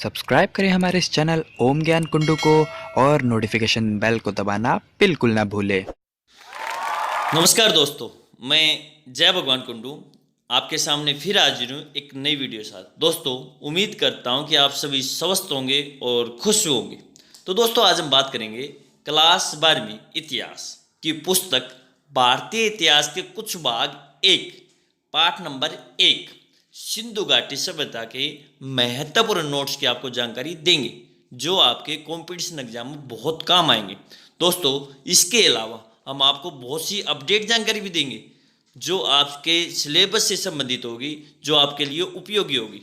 Subscribe करें हमारे इस चैनल ओम ज्ञान कुंडू को और नोटिफिकेशन बेल को दबाना बिल्कुल ना भूलें। नमस्कार दोस्तों, मैं जय भगवान कुंडू आपके सामने फिर हाजिर हूँ एक नई वीडियो के साथ। दोस्तों, उम्मीद करता हूँ कि आप सभी स्वस्थ होंगे और खुश होंगे। तो दोस्तों, आज हम बात करेंगे क्लास 12वीं इतिहास की पुस्तक भारतीय इतिहास के कुछ भाग 1 पाठ नंबर 1 सिंधु घाटी सभ्यता के महत्वपूर्ण नोट्स की आपको जानकारी देंगे, जो आपके कॉम्पिटिशन एग्जाम में बहुत काम आएंगे। दोस्तों, इसके अलावा हम आपको बहुत सी अपडेट जानकारी भी देंगे जो आपके सिलेबस से संबंधित होगी, जो आपके लिए उपयोगी होगी।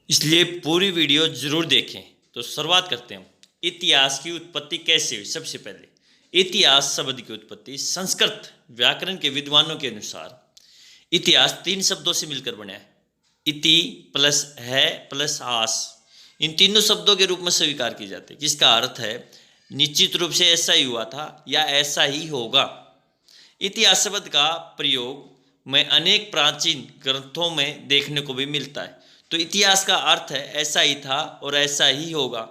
इसलिए पूरी वीडियो जरूर देखें। तो शुरुआत करते हैं। इतिहास की उत्पत्ति कैसे हुई? सबसे पहले इतिहास शब्द की उत्पत्ति संस्कृत व्याकरण के विद्वानों के अनुसार इतिहास 3 शब्दों से मिलकर बना है। इति प्लस है प्लस आस, इन तीनों शब्दों के रूप में स्वीकार की जाती है, जिसका अर्थ है निश्चित रूप से ऐसा ही हुआ था या ऐसा ही होगा। इतिहास शब्द का प्रयोग में अनेक प्राचीन ग्रंथों में देखने को भी मिलता है। तो इतिहास का अर्थ है ऐसा ही था और ऐसा ही होगा।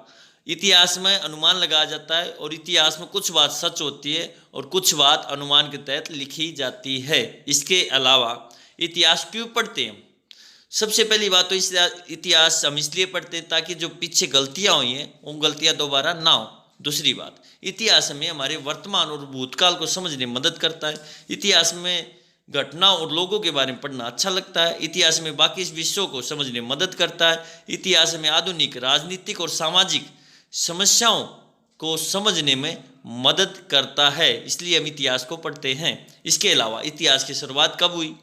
इतिहास में अनुमान लगाया जाता है और इतिहास में कुछ बात सच होती है और कुछ बात अनुमान के तहत लिखी जाती है। इसके अलावा इतिहास क्यों पढ़ते हैं? सबसे पहली बात तो इतिहास हम इसलिए पढ़ते हैं ताकि जो पीछे गलतियां हुई हैं वो गलतियां दोबारा ना हो। दूसरी बात, इतिहास में हमारे वर्तमान और भूतकाल को समझने में मदद करता है। इतिहास में घटना और लोगों के बारे में पढ़ना अच्छा लगता है। इतिहास में बाकी विषयों को समझने में मदद करता है। इतिहास में आधुनिक राजनीतिक और सामाजिक समस्याओं को समझने में मदद करता है, इसलिए हम इतिहास को पढ़ते हैं। इसके अलावा इतिहास की शुरुआत कब हुई?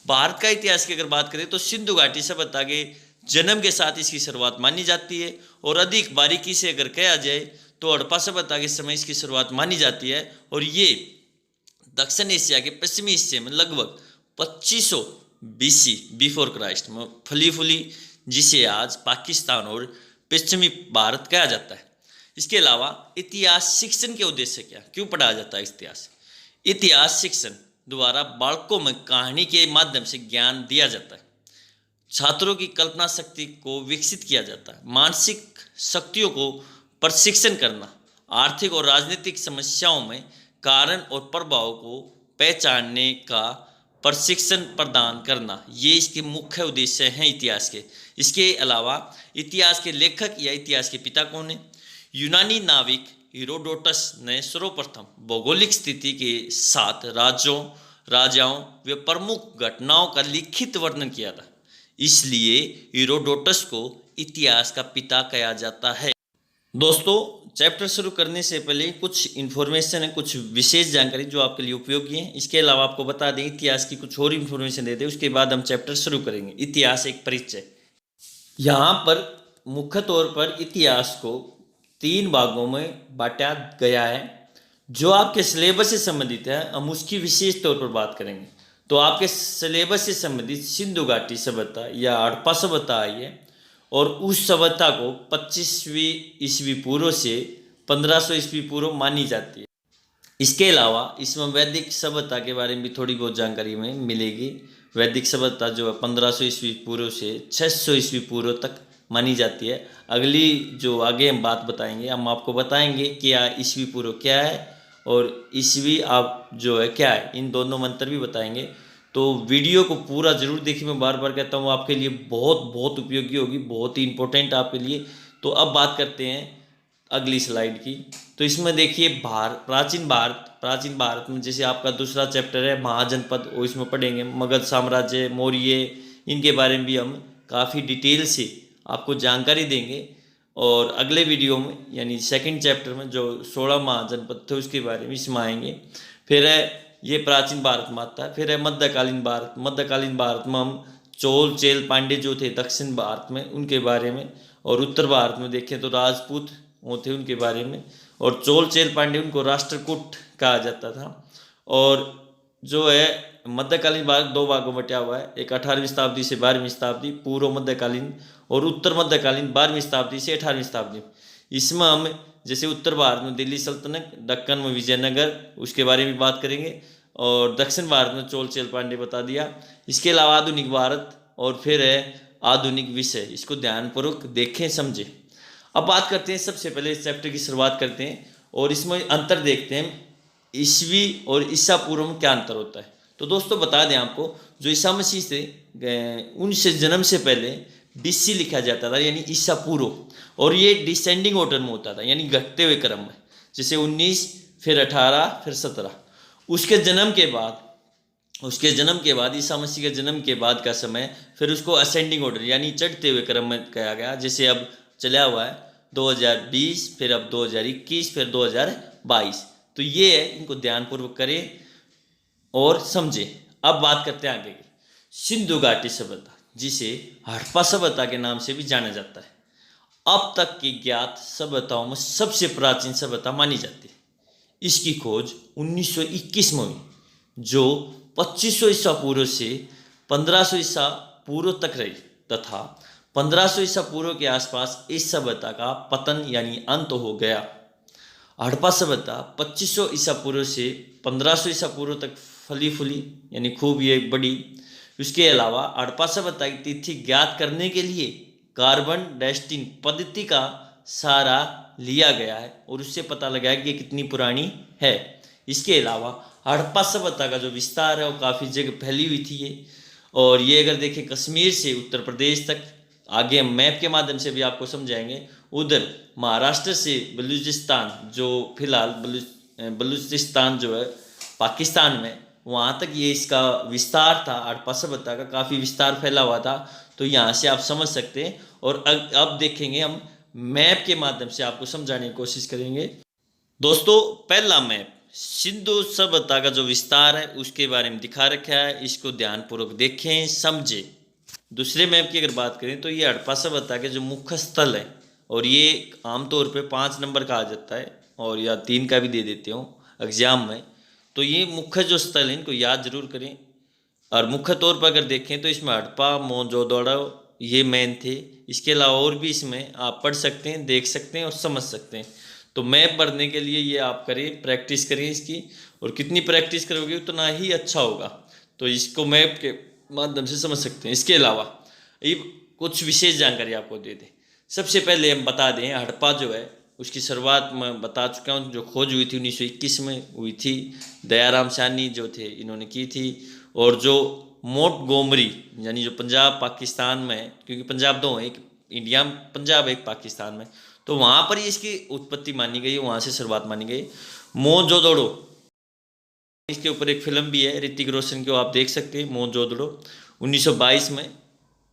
भारत का इतिहास की अगर बात करें तो सिंधु घाटी सभ्यता के जन्म के साथ इसकी शुरुआत मानी जाती है, और अधिक बारीकी से अगर कहा जाए तो हड़प्पा सभ्यता के समय इसकी शुरुआत मानी जाती है। और ये दक्षिण एशिया के पश्चिमी हिस्से में लगभग 2500 BC बिफोर क्राइस्ट में फली फूली, जिसे आज पाकिस्तान और पश्चिमी भारत कहा जाता है। इसके अलावा इतिहास शिक्षण के उद्देश्य क्या, क्यों पढ़ाया जाता है इतिहास? इतिहास शिक्षण द्वारा बालकों में कहानी के माध्यम से ज्ञान दिया जाता है। छात्रों की कल्पना शक्ति को विकसित किया जाता है। मानसिक शक्तियों को प्रशिक्षण करना, आर्थिक और राजनीतिक समस्याओं में कारण और प्रभाव को पहचानने का प्रशिक्षण प्रदान करना, ये इसके मुख्य उद्देश्य हैं इतिहास के। इसके अलावा इतिहास के लेखक या इतिहास के पिता कौन है? यूनानी नाविक हेरोडोटस ने सर्वप्रथम भौगोलिक स्थिति के साथ राज्यों, राजाओं व प्रमुख घटनाओं का लिखित वर्णन किया था, इसलिए हेरोडोटस को इतिहास का पिता कहा जाता है। दोस्तों, चैप्टर शुरू करने से पहले कुछ इन्फॉर्मेशन है, कुछ विशेष जानकारी जो आपके लिए उपयोगी है। इसके अलावा आपको बता दें इतिहास की कुछ और इन्फॉर्मेशन दे दें, उसके बाद हम चैप्टर शुरू करेंगे। इतिहास एक परिचय। यहाँ पर मुख्य तौर पर इतिहास को 3 भागों में बांटा गया है, जो आपके सिलेबस से संबंधित है। हम उसकी विशेष तौर पर बात करेंगे। तो आपके सिलेबस से संबंधित सिंधु घाटी सभ्यता या हड़प्पा सभ्यता आई है, और उस सभ्यता को 25वीं ईस्वी पूर्व से 1500 ईस्वी पूर्व मानी जाती है। इसके अलावा इसमें वैदिक सभ्यता के बारे में भी थोड़ी बहुत जानकारी में मिलेगी। वैदिक सभ्यता जो है 1500 ईस्वी पूर्व से 600 ईस्वी पूर्व तक मानी जाती है। अगली जो आगे हम बात बताएंगे, हम आपको बताएंगे कि ईस्वी पूर्व क्या है और ईस्वी आप जो है क्या है, इन दोनों मंत्र भी बताएंगे। तो वीडियो को पूरा जरूर देखिए। मैं बार बार कहता हूँ आपके लिए बहुत बहुत उपयोगी होगी, बहुत ही इंपॉर्टेंट आपके लिए। तो अब बात करते हैं अगली स्लाइड की। तो इसमें देखिए प्राचीन भारत में जैसे आपका दूसरा चैप्टर है महाजनपद, वो इसमें पढ़ेंगे। मगध साम्राज्य, मौर्य, इनके बारे में भी हम काफ़ी डिटेल से आपको जानकारी देंगे। और अगले वीडियो में यानी सेकंड चैप्टर में जो 16 महाजनपद थे उसके बारे में इसमें आएंगे। फिर है ये प्राचीन भारत में आता है। फिर है मध्यकालीन भारत। मध्यकालीन भारत में हम चोल चेल पांड्य जो थे दक्षिण भारत में, उनके बारे में, और उत्तर भारत में देखें तो राजपूत वो थे उनके बारे में। और चोल चेल पांड्य उनको राष्ट्रकूट कहा जाता था। और जो है मध्यकालीन भारत 2 भागों में बटा हुआ है, एक 18वीं शताब्दी से 12वीं शताब्दी पूर्व मध्यकालीन, और उत्तर मध्यकालीन 12वीं शताब्दी से 18वीं शताब्दी। इसमें हम जैसे उत्तर भारत में दिल्ली सल्तनत, दक्कन में विजयनगर, उसके बारे में बात करेंगे। और दक्षिण भारत में चोल चेल पांड्य बता दिया। इसके अलावा आधुनिक भारत, और फिर है आधुनिक विषय, इसको ध्यानपूर्वक देखें समझें। अब बात करते हैं, सबसे पहले इस चैप्टर की शुरुआत करते हैं और इसमें अंतर देखते हैं, ईस्वी और ईसा पूर्व में क्या अंतर होता है। तो दोस्तों बता दें आपको, जो ईसा मसीह से उनसे जन्म से पहले BC लिखा जाता था, यानी ईसा पूर्व, और ये डिसेंडिंग ऑर्डर में होता था, यानी घटते हुए क्रम में, जैसे 19, फिर 18, फिर 17। उसके जन्म के बाद ईसा मसीह के जन्म के बाद का समय फिर उसको असेंडिंग ऑर्डर यानी चढ़ते हुए क्रम में कहा गया, जैसे अब चला हुआ है 2020, फिर अब 2021, फिर 2022। तो ये है, इनको ध्यानपूर्वक करें और समझें। अब बात करते हैं आगे की, सिंधु घाटी सभ्यता, जिसे हड़प्पा सभ्यता के नाम से भी जाना जाता है, अब तक की ज्ञात सभ्यताओं में सबसे प्राचीन सभ्यता मानी जाती है। इसकी खोज 1921 में हुई, जो 2500 ईसा पूर्व से 1500 ईसा पूर्व तक रही, तथा 1500 ईसा पूर्व के आसपास इस सभ्यता का पतन यानी अंत हो गया। हड़प्पा सभ्यता 2500 ईसा पूर्व से 1500 ईसा पूर्व तक फली फूली, यानी खूब ये बड़ी। उसके अलावा हड़प्पा सभ्यता की तिथि ज्ञात करने के लिए कार्बन डेस्टिंग पद्धति का सहारा लिया गया है और उससे पता लगाया कि ये कितनी पुरानी है। इसके अलावा हड़प्पा सभ्यता का जो विस्तार है वो काफ़ी जगह फैली हुई थी ये, और ये अगर देखें कश्मीर से उत्तर प्रदेश तक, आगे हम मैप के माध्यम से भी आपको समझाएंगे, उधर महाराष्ट्र से बलूचिस्तान, जो फिलहाल बलूचिस्तान जो है पाकिस्तान में, वहाँ तक ये इसका विस्तार था। हड़प्पा सभ्यता का काफ़ी विस्तार फैला हुआ था, तो यहाँ से आप समझ सकते हैं। और अब देखेंगे हम मैप के माध्यम से आपको समझाने की कोशिश करेंगे। दोस्तों पहला मैप सिंधु सभ्यता का जो विस्तार है उसके बारे में दिखा रखा है, इसको ध्यानपूर्वक देखें समझें। दूसरे मैप की अगर बात करें तो ये हड़प्पा सभ्यता के जो मुख्य स्थल है, और ये आमतौर पे 5 नंबर का आ जाता है और या 3 का भी दे देते हो एग्जाम में। तो ये मुख्य जो स्थल है इनको याद जरूर करें। और मुख्य तौर पर अगर देखें तो इसमें हड़प्पा, मोहनजोदड़ो ये मेन थे। इसके अलावा और भी इसमें आप पढ़ सकते हैं, देख सकते हैं और समझ सकते हैं। तो मैप पढ़ने के लिए ये आप करें, प्रैक्टिस करें इसकी, और कितनी प्रैक्टिस करोगे उतना ही अच्छा होगा। तो इसको मैप के माध्यम से समझ सकते हैं। इसके अलावा ये कुछ विशेष जानकारी आपको दे दें। सबसे पहले हम बता दें, हड़प्पा जो है उसकी शुरुआत मैं बता चुका हूँ, जो खोज हुई थी 1921 में हुई थी, दयाराम साहनी जो थे इन्होंने की थी। और जो मोंटगोमरी, यानी जो पंजाब पाकिस्तान में, क्योंकि पंजाब दो हैं, एक इंडिया में पंजाब, एक पाकिस्तान में, तो वहाँ पर ही इसकी उत्पत्ति मानी गई, वहाँ से शुरुआत मानी गई। मोहनजोदड़ो, इसके ऊपर एक फिल्म भी है ऋतिक रोशन की, आप देख सकते हैं। मोहनजोदड़ो 1922 में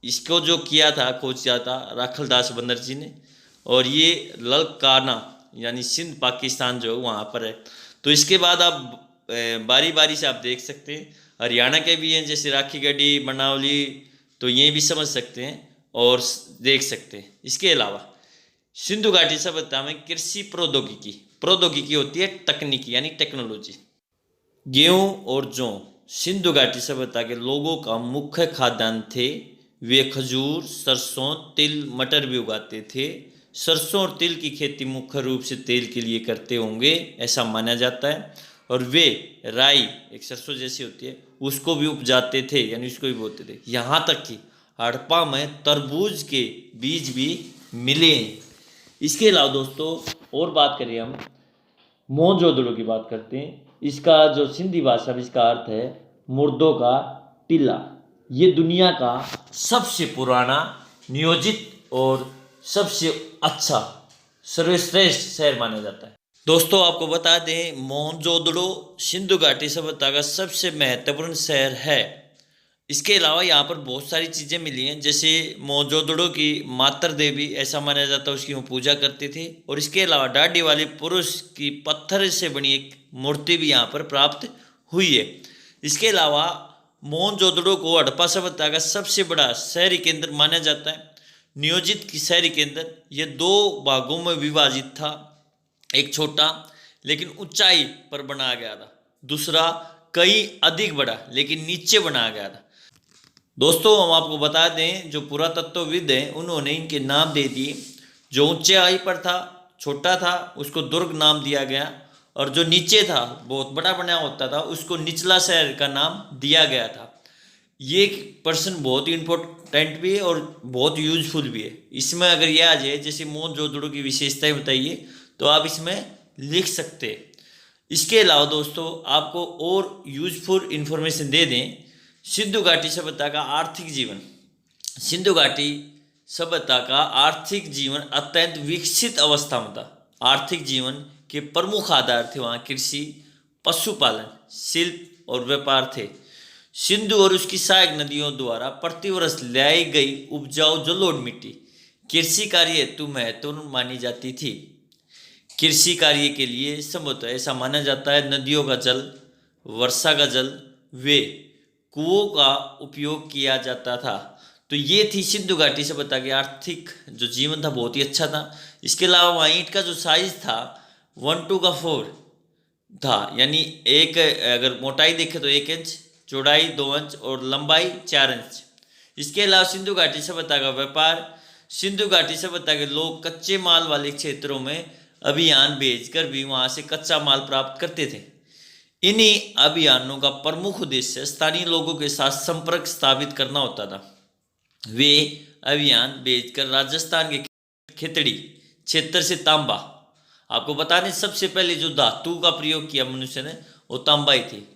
इसको जो किया था, खोज किया था राखलदास बनर्जी ने, और ये ललकाना यानी सिंध पाकिस्तान जो वहाँ पर है। तो इसके बाद आप बारी बारी से आप देख सकते हैं, हरियाणा के भी हैं जैसे राखी गढ़ी, बनावली, तो ये भी समझ सकते हैं और देख सकते हैं। इसके अलावा सिंधु घाटी सभ्यता में कृषि प्रौद्योगिकी होती है तकनीकी यानी टेक्नोलॉजी। गेहूँ और जौ सिंधु घाटी सभ्यता के लोगों का मुख्य खाद्यान्न थे। वे खजूर, सरसों, तिल, मटर भी उगाते थे। सरसों और तिल की खेती मुख्य रूप से तेल के लिए करते होंगे ऐसा माना जाता है। और वे राई, एक सरसों जैसी होती है, उसको भी उपजाते थे, यानी उसको भी बोते थे। यहाँ तक कि हड़प्पा में तरबूज के बीज भी मिले। इसके अलावा दोस्तों और बात करें, हम मोहनजोदड़ो की बात करते हैं। इसका जो सिंधी भाषा में इसका अर्थ है मुर्दों का टीला। ये दुनिया का सबसे पुराना, नियोजित और सबसे अच्छा, सर्वश्रेष्ठ शहर माना जाता है। दोस्तों आपको बता दें, मोहनजोदड़ो सिंधु घाटी सभ्यता का सबसे महत्वपूर्ण शहर है। इसके अलावा यहाँ पर बहुत सारी चीज़ें मिली हैं, जैसे मोहनजोदड़ो की मातृ देवी ऐसा माना जाता है, उसकी वो पूजा करते थे। और इसके अलावा दाढ़ी वाले पुरुष की पत्थर से बनी एक मूर्ति भी यहाँ पर प्राप्त हुई है। इसके अलावा मोहनजोदड़ो को हड़प्पा सभ्यता का सबसे बड़ा शहरी केंद्र माना जाता है। नियोजित की शहरी केंद्र ये 2 भागों में विभाजित था, एक छोटा लेकिन ऊंचाई पर बनाया गया था, दूसरा कहीं अधिक बड़ा लेकिन नीचे बनाया गया था। दोस्तों हम आपको बता दें, जो पुरातत्वविद हैं उन्होंने इनके नाम दे दिए। जो ऊंचाई पर था, छोटा था, उसको दुर्ग नाम दिया गया, और जो नीचे था, बहुत बड़ा बना होता था, उसको निचला शहर का नाम दिया गया था। ये प्रश्न बहुत ही इम्पोर्टेंट भी है और बहुत यूजफुल भी है। इसमें अगर ये आ जाए जैसे मोहनजोदड़ो की विशेषताएं बताइए तो आप इसमें लिख सकते हैं। इसके अलावा दोस्तों आपको और यूजफुल इंफॉर्मेशन दे दें, सिंधु घाटी सभ्यता का आर्थिक जीवन। सिंधु घाटी सभ्यता का आर्थिक जीवन अत्यंत विकसित अवस्था में था। आर्थिक जीवन के प्रमुख आधार थे वहाँ कृषि, पशुपालन, शिल्प और व्यापार थे। सिंधु और उसकी सहायक नदियों द्वारा प्रतिवर्ष लाई गई उपजाऊ जल और मिट्टी कृषि कार्य हेतु महत्वपूर्ण मानी जाती थी। कृषि कार्य के लिए संभवतः ऐसा माना जाता है नदियों का जल, वर्षा का जल वे कुओं का उपयोग किया जाता था। तो ये थी सिंधु घाटी सभ्यता के आर्थिक जो जीवन था बहुत ही अच्छा था। इसके अलावा वहाँ ईंट का जो साइज था 1:4 था, यानी एक अगर मोटाई देखें तो 1 इंच, चौड़ाई 2 इंच और लंबाई 4 इंच। इसके अलावा सिंधु घाटी सभ्यता का व्यापार, सिंधु घाटी सभ्यता के लोग कच्चे माल वाले क्षेत्रों में अभियान भेजकर भी वहां से कच्चा माल प्राप्त करते थे। इन्हीं अभियानों का प्रमुख उद्देश्य स्थानीय लोगों के साथ संपर्क स्थापित करना होता था। वे अभियान भेजकर राजस्थान के खेतड़ी क्षेत्र से तांबा, आपको बता दें सबसे पहले जो धातु का प्रयोग किया मनुष्य ने वो तांबा ही थी,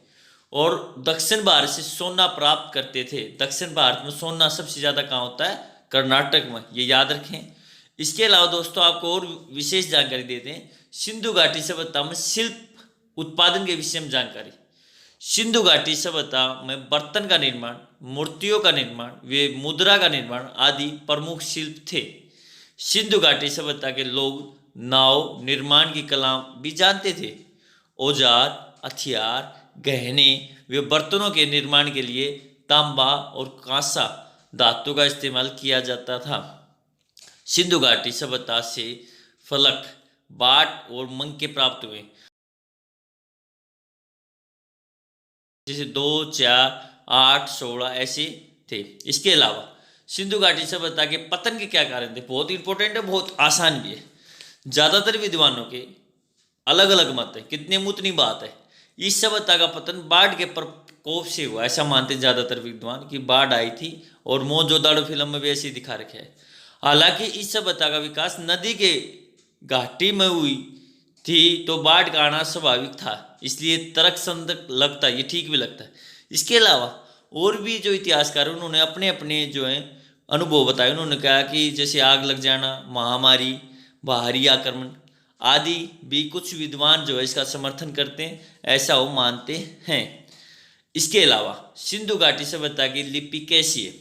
और दक्षिण भारत से सोना प्राप्त करते थे। दक्षिण भारत में सोना सबसे ज़्यादा कहाँ होता है? कर्नाटक में, ये याद रखें। इसके अलावा दोस्तों आपको और विशेष जानकारी देते हैं, सिंधु घाटी सभ्यता में शिल्प उत्पादन के विषय में जानकारी। सिंधु घाटी सभ्यता में बर्तन का निर्माण, मूर्तियों का निर्माण, वे मुद्रा का निर्माण आदि प्रमुख शिल्प थे। सिंधु घाटी सभ्यता के लोग नाव निर्माण की कला भी जानते थे। औजार, हथियार, गहने वे बर्तनों के निर्माण के लिए तांबा और कांसा धातु का इस्तेमाल किया जाता था। सिंधु घाटी सभ्यता से फलक, बाट और मंके प्राप्त हुए, जैसे 2, 4, 8, 16 ऐसे थे। इसके अलावा सिंधु घाटी सभ्यता के पतन के क्या कारण थे? बहुत इंपॉर्टेंट है, बहुत आसान भी है। ज़्यादातर विद्वानों के अलग अलग मत है, कितने में उतनी बात है। इस सभ्यता का पतन बाढ़ के प्रकोप से हुआ, ऐसा मानते हैं ज़्यादातर विद्वान कि बाढ़ आई थी, और मोहनजोदड़ो फिल्म में भी ऐसे ही दिखा रखे है। हालांकि इस सभ्यता का विकास नदी के घाटी में हुई थी तो बाढ़ का आना स्वाभाविक था, इसलिए तर्कसंगत लगता है, ये ठीक भी लगता है। इसके अलावा और भी जो इतिहासकार उन्होंने अपने अपने जो है अनुभव बताए। उन्होंने कहा कि जैसे आग लग जाना, महामारी, बाहरी आक्रमण आदि भी कुछ विद्वान जो है इसका समर्थन करते हैं, ऐसा वो मानते हैं। इसके अलावा सिंधु घाटी सभ्यता की लिपि कैसी है?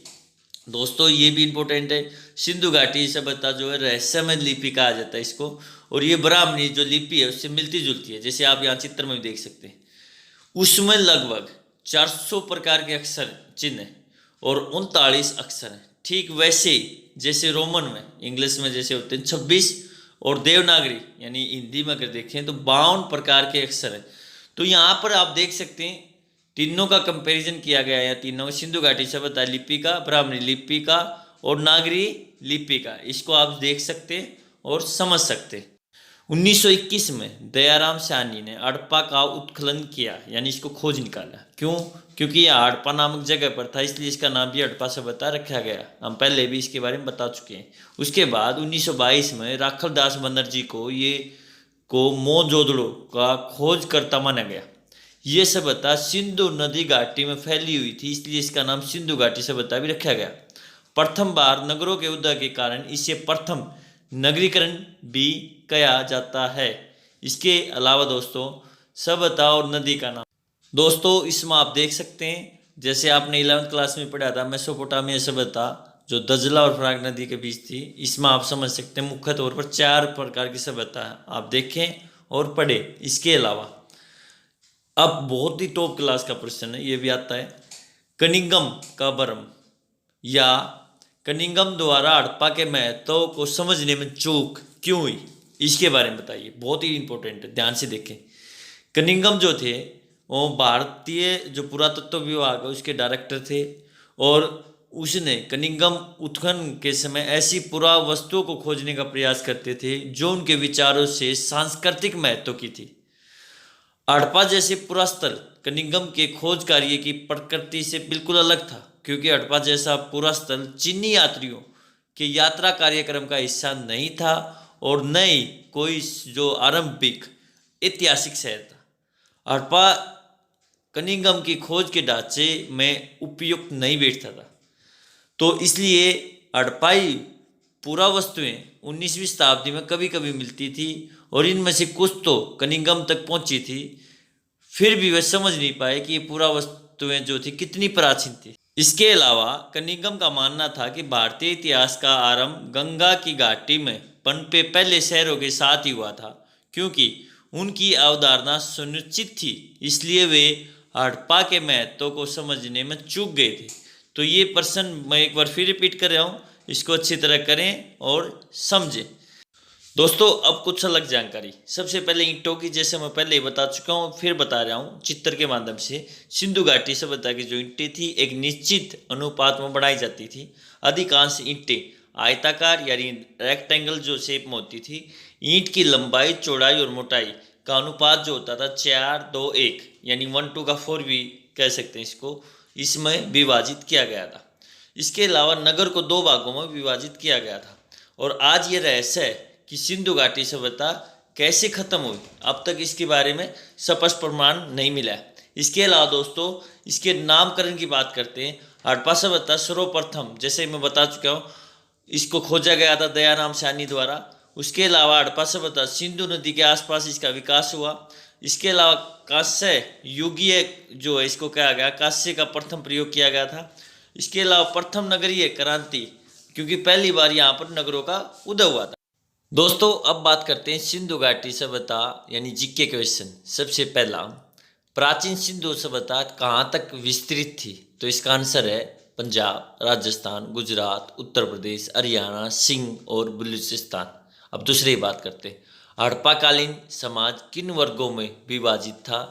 दोस्तों ये भी इम्पोर्टेंट है। सिंधु घाटी सभ्यता जो है रहस्यमय लिपि कहा जाता है इसको, और ये ब्राह्मणी जो लिपि है उससे मिलती जुलती है, जैसे आप यहाँ चित्र में भी देख सकते हैं। उसमें लगभग 400 प्रकार के अक्षर चिन्ह और 39 अक्षर हैं। ठीक वैसे जैसे रोमन में, इंग्लिश में जैसे होते हैं 26, और देवनागरी यानी हिंदी में अगर देखें तो 52 प्रकार के अक्षर हैं। तो यहाँ पर आप देख सकते हैं तीनों का कंपैरिजन किया गया है। तीनों सिंधु घाटी सभ्यता लिपि का, ब्राह्मणी लिपि का और नागरी लिपि का, इसको आप देख सकते हैं और समझ सकते हैं। 1921 में दयाराम साहनी ने हड़प्पा का उत्खनन किया, यानी इसको खोज निकाला। क्यों? क्योंकि यह हड़प्पा नामक जगह पर था, इसलिए इसका नाम भी हड़प्पा सभ्यता रखा गया। हम पहले भी इसके बारे में बता चुके हैं। उसके बाद 1922 में राखलदास बनर्जी को मोहनजोदड़ो का खोजकर्ता माना गया। ये सभ्यता सिंधु नदी घाटी में फैली हुई थी, इसलिए इसका नाम सिंधु घाटी सभ्यता भी रखा गया। प्रथम बार नगरों के उदय के कारण इसे प्रथम नगरीकरण भी कहा जाता है। इसके अलावा दोस्तों सभ्यता और नदी का नाम, दोस्तों इसमें आप देख सकते हैं जैसे आपने 11वीं क्लास में पढ़ा था मेसोपोटामिया सभ्यता जो दजला और फराग नदी के बीच थी। इसमें आप समझ सकते हैं मुख्य तौर पर 4 प्रकार की सभ्यता है, आप देखें और पढ़ें। इसके अलावा अब बहुत ही टॉप क्लास का प्रश्न है, ये भी आता है, कनिंगम का भ्रम या कनिंगम द्वारा हड़प्पा के महत्व को समझने में चूक क्यों हुई, इसके बारे में बताइए। बहुत ही इंपॉर्टेंट है, ध्यान से देखें। कनिंगम जो थे वो भारतीय जो पुरातत्व विभाग है उसके डायरेक्टर थे, और उसने कनिंगम उत्खनन के समय ऐसी पुरावस्तुओं को खोजने का प्रयास करते थे जो उनके विचारों से सांस्कृतिक महत्व की थी। हड़प्पा जैसे पुरास्थल कनिंगम के खोज कार्य की प्रकृति से बिल्कुल अलग था। क्योंकि हड़प्पा जैसा पूरा स्थल चीनी यात्रियों के यात्रा कार्यक्रम का हिस्सा नहीं था और न ही कोई जो आरंभिक ऐतिहासिक शहर था। हड़प्पा कनिंगम की खोज के ढांचे में उपयुक्त नहीं बैठता था, तो इसलिए हड़प्पाई पुरावस्तुएं 19वीं शताब्दी में कभी कभी मिलती थी और इनमें से कुछ तो कनिंगम तक पहुंची थी। फिर भी वे समझ नहीं पाए कि ये पुरावस्तुएं जो थी कितनी प्राचीन थी। इसके अलावा कनिंगम का मानना था कि भारतीय इतिहास का आरंभ गंगा की घाटी में पनपे पहले शहरों के साथ ही हुआ था। क्योंकि उनकी अवधारणा सुनिश्चित थी, इसलिए वे हड़प्पा के महत्व को समझने में चूक गए थे। तो ये प्रश्न मैं एक बार फिर रिपीट कर रहा हूँ, इसको अच्छी तरह करें और समझें। दोस्तों अब कुछ अलग जानकारी। सबसे पहले ईंटों की, जैसे मैं पहले ही बता चुका हूँ फिर बता रहा हूँ चित्र के माध्यम से। सिंधु घाटी सभ्यता की जो ईंटें थी एक निश्चित अनुपात में बनाई जाती थी। अधिकांश ईंटें आयताकार यानी रेक्टेंगल जो शेप में होती थी। ईंट की लंबाई, चौड़ाई और मोटाई का अनुपात जो होता था 4:2:1 यानी 1:4 भी कह सकते हैं इसको, इसमें विभाजित किया गया था। इसके अलावा नगर को 2 भागों में विभाजित किया गया था। और आज ये रहस्य है कि सिंधु घाटी सभ्यता कैसे खत्म हुई, अब तक इसके बारे में स्पष्ट प्रमाण नहीं मिला है। इसके अलावा दोस्तों इसके नामकरण की बात करते हैं। हड़प्पा सभ्यता सर्वप्रथम, जैसे मैं बता चुका हूँ, इसको खोजा गया था दयाराम साहनी द्वारा। उसके अलावा हड़प्पा सभ्यता सिंधु नदी के आसपास इसका विकास हुआ। इसके अलावा कांस्य युगीय जो है इसको कहा गया, कांस्य का प्रथम प्रयोग किया गया था। इसके अलावा प्रथम नगरीय क्रांति, क्योंकि पहली बार यहाँ पर नगरों का उदय हुआ था। दोस्तों अब बात करते हैं सिंधु घाटी सभ्यता यानी जीके क्वेश्चन। सबसे पहला, प्राचीन सिंधु सभ्यता कहाँ तक विस्तृत थी? तो इसका आंसर है पंजाब, राजस्थान, गुजरात, उत्तर प्रदेश, हरियाणा, सिंध और बलूचिस्तान। अब दूसरी बात करते हैं, हड़प्पाकालीन समाज किन वर्गों में विभाजित था?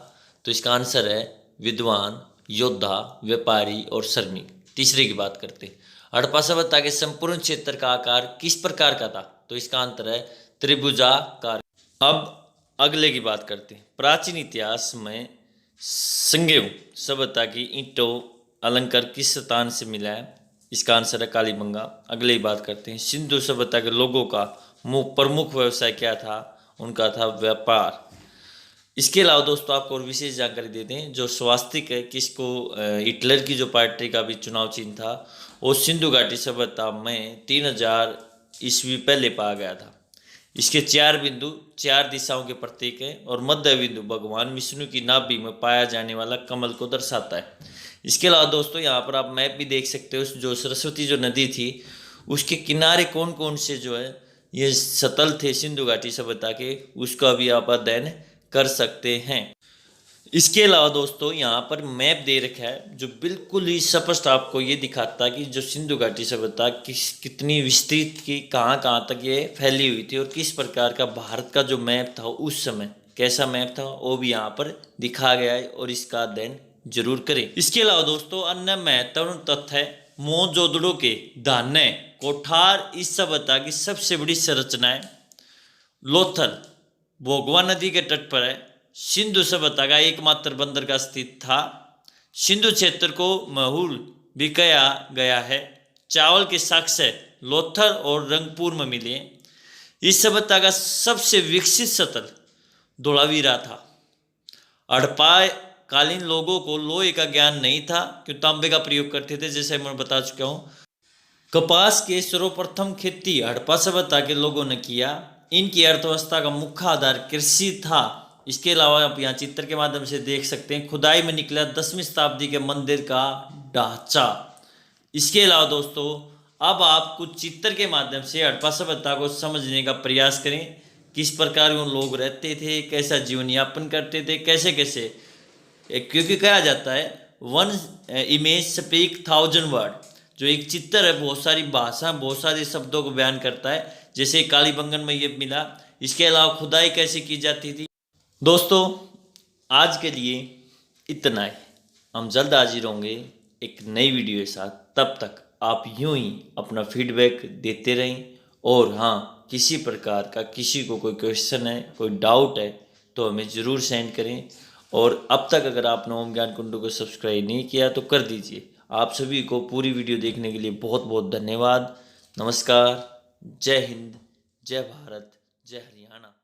तो इसका आंसर है विद्वान, योद्धा, व्यापारी और श्रमिक। तीसरे की बात करते हैं, हड़प्पा सभ्यता के संपूर्ण क्षेत्र का आकार किस प्रकार का था? तो इसका आंसर है त्रिभुजाकार। अब अगले की बात करते हैं, प्राचीन इतिहास में संगेव सभ्यता की ईंटों अलंकार किस स्थान से मिला है? इसका आंसर है कालीबंगा। अगले की बात करते हैं, सिंधु सभ्यता के लोगों का प्रमुख व्यवसाय क्या था? उनका था व्यापार। इसके अलावा दोस्तों आपको और विशेष जानकारी देते हैं, जो स्वास्तिक है किसको, हिटलर की जो पार्टी का भी चुनाव चिन्ह था, वो सिंधु घाटी सभ्यता में 3000 ईस्वी पहले पाया गया था। इसके 4 बिंदु 4 दिशाओं के प्रतीक हैं और मध्य बिंदु भगवान विष्णु की नाभि में पाया जाने वाला कमल को दर्शाता है। इसके अलावा दोस्तों यहाँ पर आप मैप भी देख सकते हो, जो सरस्वती जो नदी थी उसके किनारे कौन कौन से जो है ये स्थल थे सिंधु घाटी सभ्यता के, उसका भी आप अध्ययन कर सकते हैं। इसके अलावा दोस्तों यहाँ पर मैप दे रखा है जो बिल्कुल ही स्पष्ट आपको ये दिखाता है कि जो सिंधु घाटी सभ्यता कितनी विस्तृत की, कहाँ कहाँ तक ये फैली हुई थी और किस प्रकार का भारत का जो मैप था उस समय कैसा मैप था वो भी यहाँ पर दिखा गया है और इसका अध्ययन जरूर करें। इसके अलावा दोस्तों अन्य महत्वपूर्ण तथ्य है, मोहनजोदड़ो के धान्य कोठार इस सभ्यता की सबसे बड़ी संरचना है। लोथल भोगवा नदी के तट पर है। सिंधु सभ्यता का एकमात्र बंदरगाह स्थित था। सिंधु क्षेत्र को महूल भी कहा गया है। चावल के साक्ष्य लोथल और रंगपुर में मिले। इस सभ्यता का सबसे विकसित स्थल धोलावीरा था। हड़प्पा कालीन लोगों को लोहे का ज्ञान नहीं था, क्यों तांबे का प्रयोग करते थे, जैसे मैं बता चुका हूँ। कपास के सर्वप्रथम खेती हड़प्पा सभ्यता के लोगों ने किया। इनकी अर्थव्यवस्था का मुख्य आधार कृषि था। इसके अलावा आप यहाँ चित्र के माध्यम से देख सकते हैं, खुदाई में निकला 10वीं शताब्दी के मंदिर का ढांचा। इसके अलावा दोस्तों अब आप कुछ चित्र के माध्यम से हड़प्पा सभ्यता को समझने का प्रयास करें, किस प्रकार वो लोग रहते थे, कैसा जीवन यापन करते थे, कैसे कैसे, क्योंकि कहा जाता है 1 इमेज स्पीक 1000 वर्ड। जो एक चित्र है बहुत सारी भाषा, बहुत सारे शब्दों को बयान करता है, जैसे कालीबंगन में ये मिला। इसके अलावा खुदाई कैसे की जाती थी। दोस्तों आज के लिए इतना ही, हम जल्द हाजिर होंगे एक नई वीडियो के साथ। तब तक आप यूं ही अपना फीडबैक देते रहें और हाँ, किसी प्रकार का किसी को कोई क्वेश्चन है, कोई डाउट है तो हमें ज़रूर सेंड करें। और अब तक अगर आपने ओम ज्ञान कुंडू को सब्सक्राइब नहीं किया तो कर दीजिए। आप सभी को पूरी वीडियो देखने के लिए बहुत बहुत धन्यवाद। नमस्कार। जय हिंद, जय भारत, जय हरियाणा।